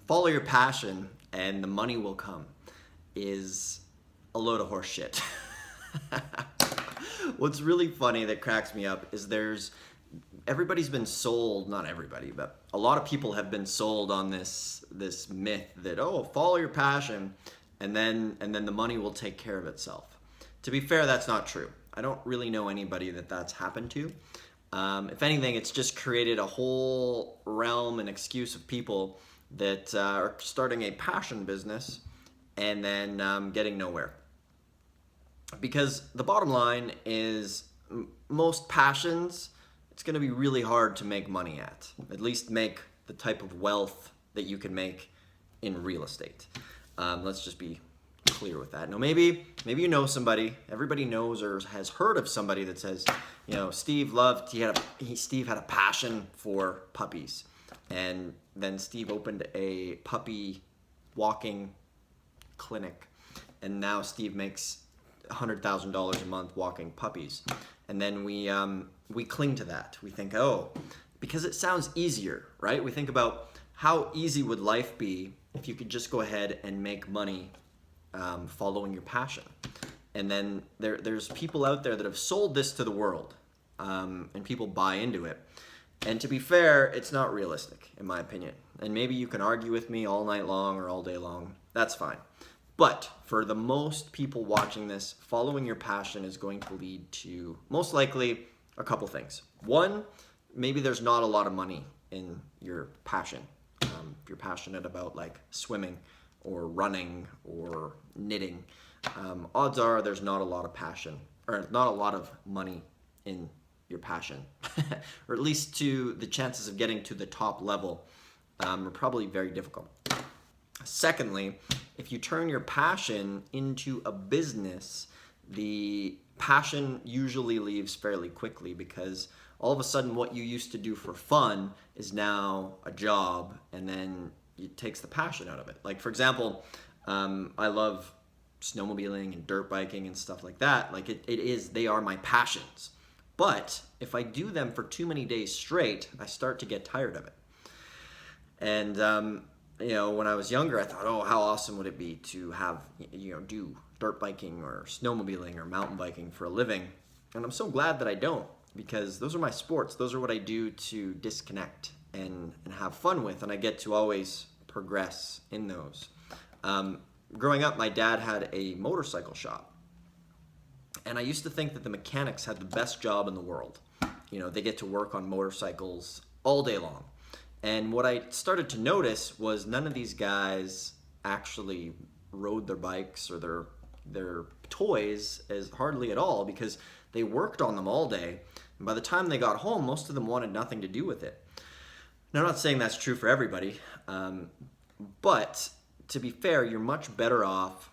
follow your passion and the money will come is a load of horse shit. What's really funny that cracks me up is everybody's been sold, not everybody, but a lot of people have been sold on this myth that, oh, follow your passion and then the money will take care of itself. To be fair, that's not true. I don't really know anybody that's happened to. If anything, it's just created a whole realm and excuse of people that are starting a passion business and then getting nowhere. Because the bottom line is most passions, it's going to be really hard to make money at least make the type of wealth that you can make in real estate. Let's just be clear with that. Now, maybe you know somebody, everybody knows or has heard of somebody that says, you know, Steve had a passion for puppies. And then Steve opened a puppy walking clinic. And now Steve makes $100,000 a month walking puppies. And then we cling to that. We think, oh, because it sounds easier, right? We think about how easy would life be if you could just go ahead and make money following your passion. And then there's people out there that have sold this to the world, and people buy into it. And to be fair, it's not realistic, in my opinion. And maybe you can argue with me all night long or all day long. That's fine. But for the most people watching this, following your passion is going to lead to, most likely, a couple things. One, maybe there's not a lot of money in your passion. If you're passionate about like swimming or running or knitting, odds are there's not a lot of passion or not a lot of money in your passion, or at least to the chances of getting to the top level are probably very difficult. Secondly, if you turn your passion into a business, the passion usually leaves fairly quickly because all of a sudden what you used to do for fun is now a job, and then it takes the passion out of it. Like, for example, I love snowmobiling and dirt biking and stuff like that. Like they are my passions. But if I do them for too many days straight, I start to get tired of it. And you know, when I was younger, I thought, oh, how awesome would it be to have, you know, do dirt biking or snowmobiling or mountain biking for a living. And I'm so glad that I don't, because those are my sports. Those are what I do to disconnect and have fun with, and I get to always progress in those. Growing up, my dad had a motorcycle shop, and I used to think that the mechanics had the best job in the world. You know, they get to work on motorcycles all day long. And what I started to notice was none of these guys actually rode their bikes or their toys as hardly at all, because they worked on them all day. And by the time they got home, most of them wanted nothing to do with it. Now, I'm not saying that's true for everybody, but to be fair, you're much better off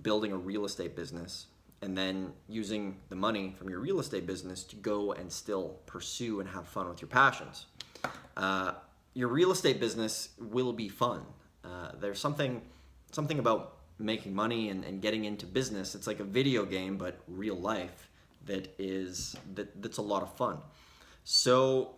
building a real estate business and then using the money from your real estate business to go and still pursue and have fun with your passions. Your real estate business will be fun. There's something about making money and getting into business. It's like a video game, but real life that's a lot of fun. So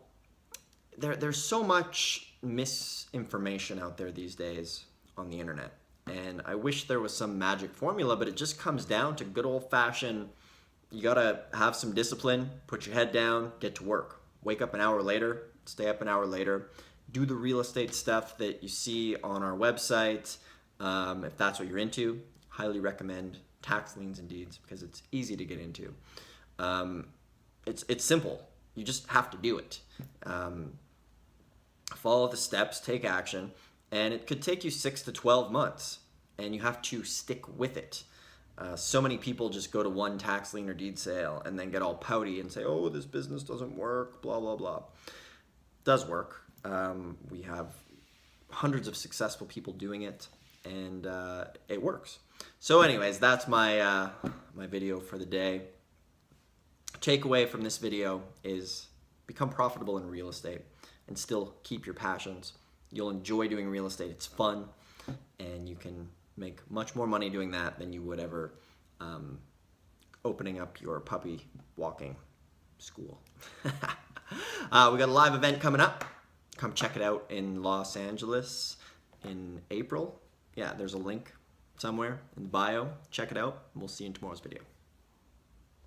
there's so much misinformation out there these days on the internet. And I wish there was some magic formula, but it just comes down to good old-fashioned, you gotta have some discipline, put your head down, get to work. Wake up an hour later, stay up an hour later, do the real estate stuff that you see on our website. If that's what you're into, highly recommend Tax Liens and Deeds because it's easy to get into. It's simple. You just have to do it. Follow the steps, take action, and it could take you 6 to 12 months, and you have to stick with it. So many people just go to one tax lien or deed sale and then get all pouty and say, oh, this business doesn't work, blah, blah, blah. It does work. We have hundreds of successful people doing it, and it works. So anyways, that's my video for the day. Takeaway from this video is become profitable in real estate and still keep your passions. You'll enjoy doing real estate. It's fun, and you can make much more money doing that than you would ever opening up your puppy walking school. We got a live event coming up. Come check it out in Los Angeles in April. Yeah, there's a link somewhere in the bio. Check it out. We'll see you in tomorrow's video.